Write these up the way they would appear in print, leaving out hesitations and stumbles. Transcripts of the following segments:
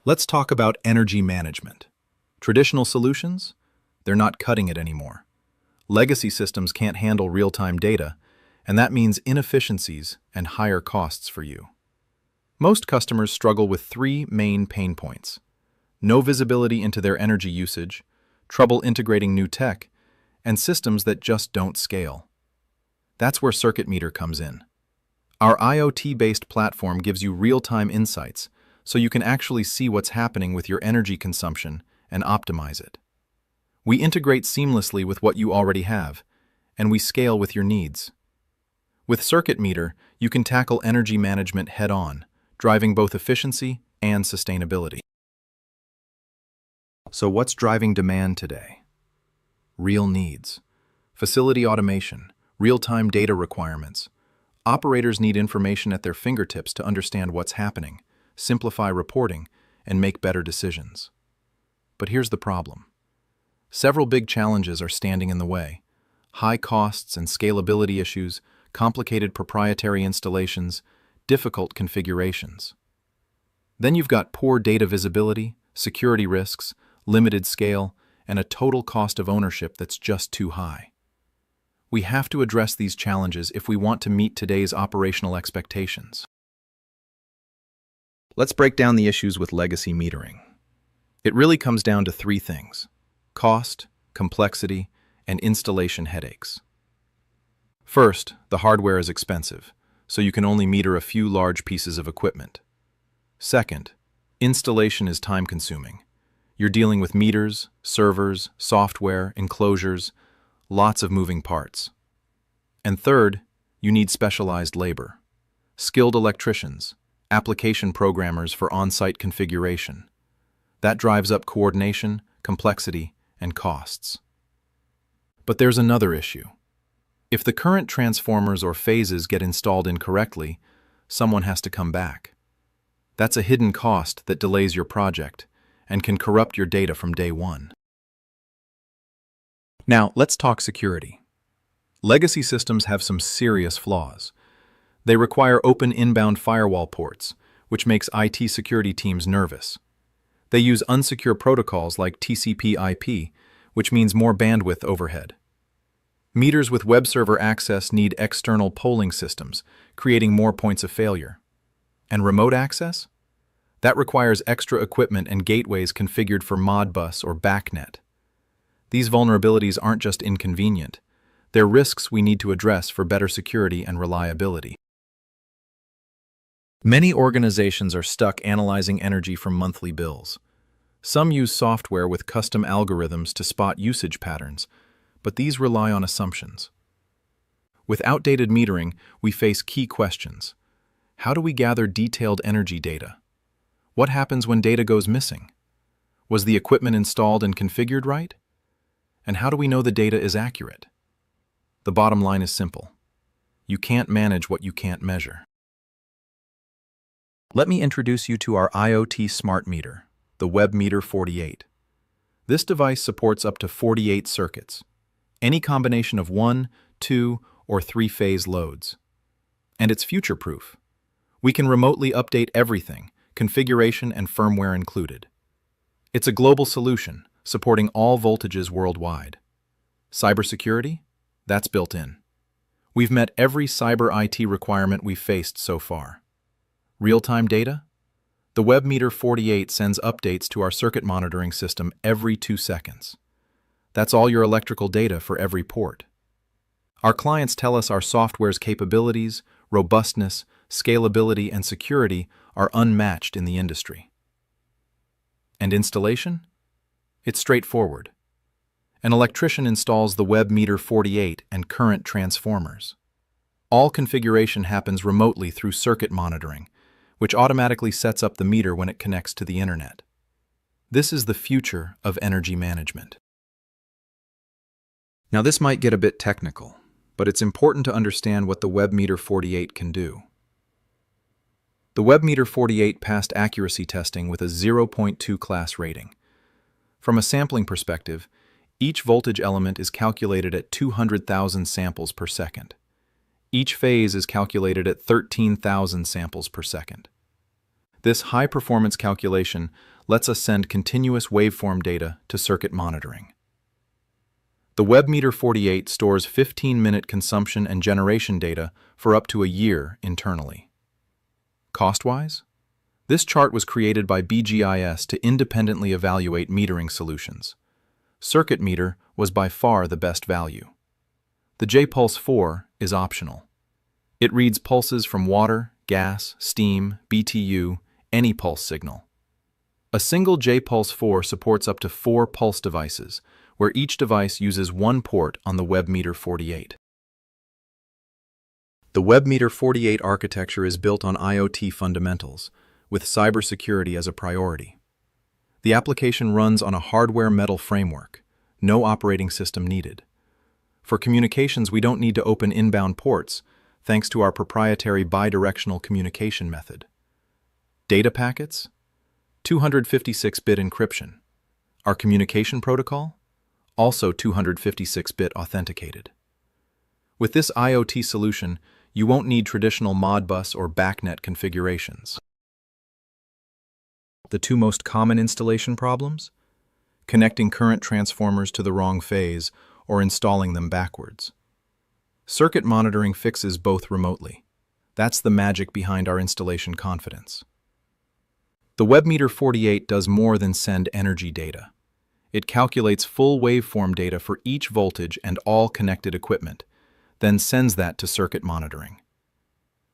Let's talk about energy management. Traditional solutions? They're not cutting it anymore. Legacy systems can't handle real-time data, and that means inefficiencies and higher costs for you. Most customers struggle with three main pain points: no visibility into their energy usage, trouble integrating new tech, and systems that just don't scale. That's where CircuitMeter comes in. Our IoT-based platform gives you real-time insights, so you can actually see what's happening with your energy consumption and optimize it. We integrate seamlessly with what you already have, and we scale with your needs. With CircuitMeter, you can tackle energy management head-on, driving both efficiency and sustainability. So what's driving demand today? Real needs. Facility automation, real-time data requirements. Operators need information at their fingertips to understand what's happening, simplify reporting, and make better decisions. But here's the problem. Several big challenges are standing in the way: high costs and scalability issues, complicated proprietary installations, difficult configurations. Then you've got poor data visibility, security risks, limited scale, and a total cost of ownership that's just too high. We have to address these challenges if we want to meet today's operational expectations. Let's break down the issues with legacy metering. It really comes down to three things: cost, complexity, and installation headaches. First, the hardware is expensive, so you can only meter a few large pieces of equipment. Second, installation is time-consuming. You're dealing with meters, servers, software, enclosures, lots of moving parts. And third, you need specialized labor, skilled electricians, application programmers for on-site configuration. That drives up coordination, complexity, and costs. But there's another issue. If the current transformers or phases get installed incorrectly, someone has to come back. That's a hidden cost that delays your project and can corrupt your data from day one. Now, let's talk security. Legacy systems have some serious flaws. They require open inbound firewall ports, which makes IT security teams nervous. They use unsecure protocols like TCP/IP, which means more bandwidth overhead. Meters with web server access need external polling systems, creating more points of failure. And remote access? That requires extra equipment and gateways configured for Modbus or BACnet. These vulnerabilities aren't just inconvenient. They're risks we need to address for better security and reliability. Many organizations are stuck analyzing energy from monthly bills. Some use software with custom algorithms to spot usage patterns, but these rely on assumptions. With outdated metering, we face key questions. How do we gather detailed energy data? What happens when data goes missing? Was the equipment installed and configured right? And how do we know the data is accurate? The bottom line is simple. You can't manage what you can't measure. Let me introduce you to our IoT smart meter, the WebMeter 48. This device supports up to 48 circuits, any combination of 1, 2, or 3-phase loads. And it's future-proof. We can remotely update everything, configuration and firmware included. It's a global solution, supporting all voltages worldwide. Cybersecurity? That's built in. We've met every cyber IT requirement we've faced so far. Real-time data? The WebMeter 48 sends updates to our circuit monitoring system every 2 seconds. That's all your electrical data for every port. Our clients tell us our software's capabilities, robustness, scalability, and security are unmatched in the industry. And installation? It's straightforward. An electrician installs the WebMeter 48 and current transformers. All configuration happens remotely through circuit monitoring, which automatically sets up the meter when it connects to the internet. This is the future of energy management. Now, this might get a bit technical, but it's important to understand what the WebMeter 48 can do. The WebMeter 48 passed accuracy testing with a 0.2 class rating. From a sampling perspective, each voltage element is calculated at 200,000 samples per second. Each phase is calculated at 13,000 samples per second. This high-performance calculation lets us send continuous waveform data to circuit monitoring. The WebMeter 48 stores 15-minute consumption and generation data for up to a year internally. Cost-wise? This chart was created by BGIS to independently evaluate metering solutions. CircuitMeter was by far the best value. The J-Pulse 4 is optional. It reads pulses from water, gas, steam, BTU, any pulse signal. A single J-Pulse 4 supports up to 4 pulse devices, where each device uses one port on the WebMeter 48. The WebMeter 48 architecture is built on IoT fundamentals, with cybersecurity as a priority. The application runs on a hardware metal framework, no operating system needed. For communications, we don't need to open inbound ports, thanks to our proprietary bidirectional communication method. Data packets? 256-bit encryption. Our communication protocol? Also 256-bit authenticated. With this IoT solution, you won't need traditional Modbus or BACnet configurations. The two most common installation problems? Connecting current transformers to the wrong phase or installing them backwards. Circuit monitoring fixes both remotely. That's the magic behind our installation confidence. The WebMeter 48 does more than send energy data. It calculates full waveform data for each voltage and all connected equipment, then sends that to circuit monitoring.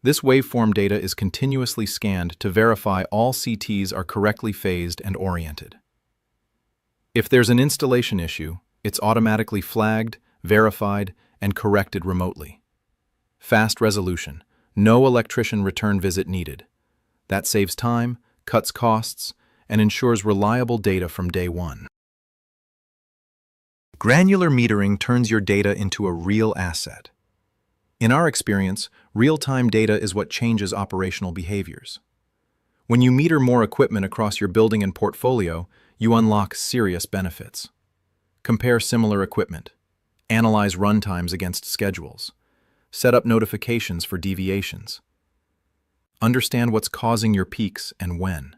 This waveform data is continuously scanned to verify all CTs are correctly phased and oriented. If there's an installation issue, it's automatically flagged, verified, and corrected remotely. Fast resolution, no electrician return visit needed. That saves time, cuts costs, and ensures reliable data from day one. Granular metering turns your data into a real asset. In our experience, real-time data is what changes operational behaviors. When you meter more equipment across your building and portfolio, you unlock serious benefits. Compare similar equipment, analyze runtimes against schedules, set up notifications for deviations. Understand what's causing your peaks and when.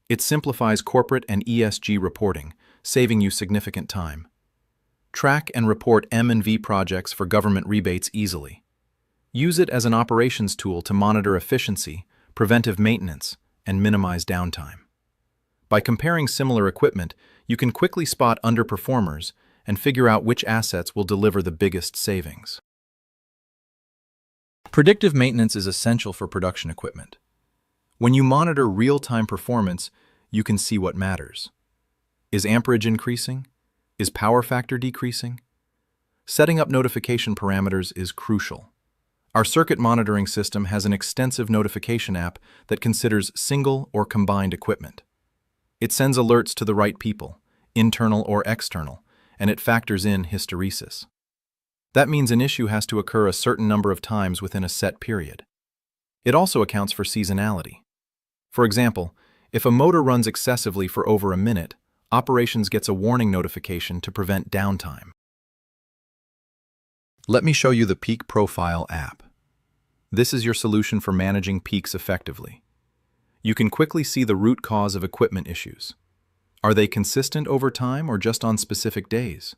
It simplifies corporate and ESG reporting, saving you significant time. Track and report M&V projects for government rebates easily. Use it as an operations tool to monitor efficiency, preventive maintenance, and minimize downtime. By comparing similar equipment, you can quickly spot underperformers and figure out which assets will deliver the biggest savings. Predictive maintenance is essential for production equipment. When you monitor real-time performance, you can see what matters. Is amperage increasing? Is power factor decreasing? Setting up notification parameters is crucial. Our circuit monitoring system has an extensive notification app that considers single or combined equipment. It sends alerts to the right people, internal or external, and it factors in hysteresis. That means an issue has to occur a certain number of times within a set period. It also accounts for seasonality. For example, if a motor runs excessively for over a minute, operations gets a warning notification to prevent downtime. Let me show you the Peak Profile app. This is your solution for managing peaks effectively. You can quickly see the root cause of equipment issues. Are they consistent over time or just on specific days?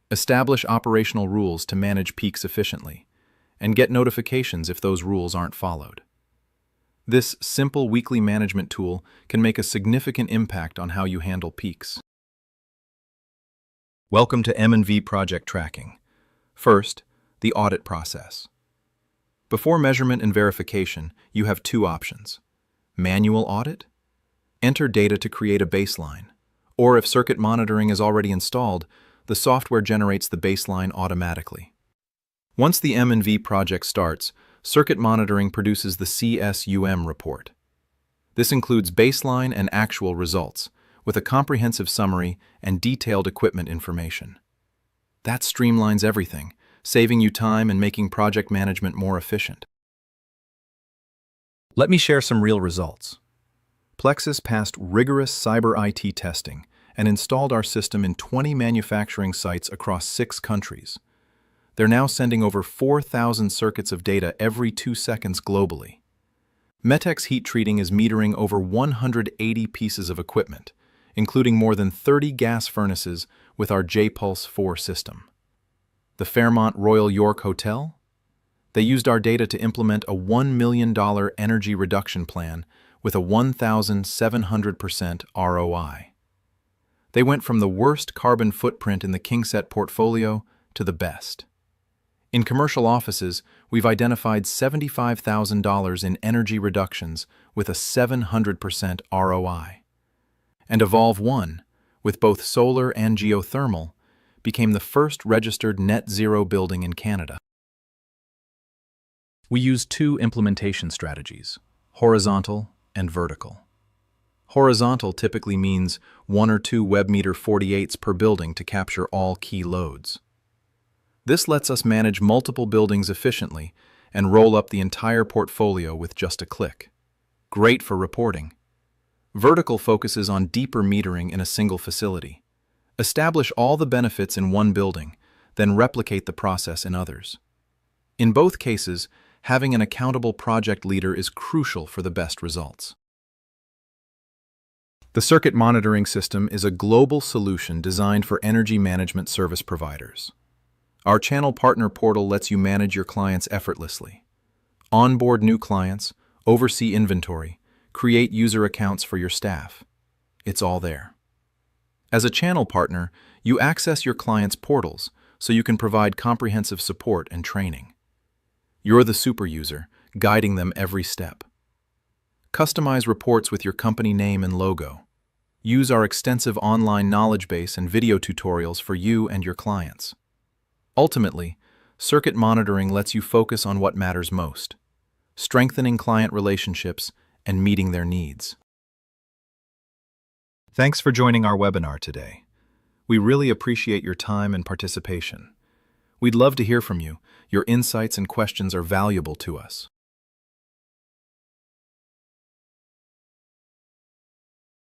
Establish operational rules to manage peaks efficiently, and get notifications if those rules aren't followed. This simple weekly management tool can make a significant impact on how you handle peaks. Welcome to M&V project tracking. First, the audit process. Before measurement and verification, you have two options. Manual audit? Enter data to create a baseline. Or if circuit monitoring is already installed, the software generates the baseline automatically. Once the M&V project starts, circuit monitoring produces the CSUM report. This includes baseline and actual results, with a comprehensive summary and detailed equipment information. That streamlines everything, saving you time and making project management more efficient. Let me share some real results. Plexus passed rigorous cyber IT testing and installed our system in 20 manufacturing sites across 6 countries. They're now sending over 4,000 circuits of data every 2 seconds globally. Metex heat treating is metering over 180 pieces of equipment, including more than 30 gas furnaces with our J-Pulse 4 system. The Fairmont Royal York Hotel? They used our data to implement a $1 million energy reduction plan with a 1,700% ROI. They went from the worst carbon footprint in the KingSet portfolio to the best. In commercial offices, we've identified $75,000 in energy reductions with a 700% ROI. And Evolve One, with both solar and geothermal, became the first registered net zero building in Canada. We use two implementation strategies, horizontal and vertical. Horizontal typically means 1 or 2 WebMeter 48s per building to capture all key loads. This lets us manage multiple buildings efficiently and roll up the entire portfolio with just a click. Great for reporting. Vertical focuses on deeper metering in a single facility. Establish all the benefits in one building, then replicate the process in others. In both cases, having an accountable project leader is crucial for the best results. The Circuit Monitoring System is a global solution designed for energy management service providers. Our channel partner portal lets you manage your clients effortlessly. Onboard new clients, oversee inventory, create user accounts for your staff. It's all there. As a channel partner, you access your clients' portals so you can provide comprehensive support and training. You're the super user, guiding them every step. Customize reports with your company name and logo. Use our extensive online knowledge base and video tutorials for you and your clients. Ultimately, circuit monitoring lets you focus on what matters most, strengthening client relationships and meeting their needs. Thanks for joining our webinar today. We really appreciate your time and participation. We'd love to hear from you. Your insights and questions are valuable to us.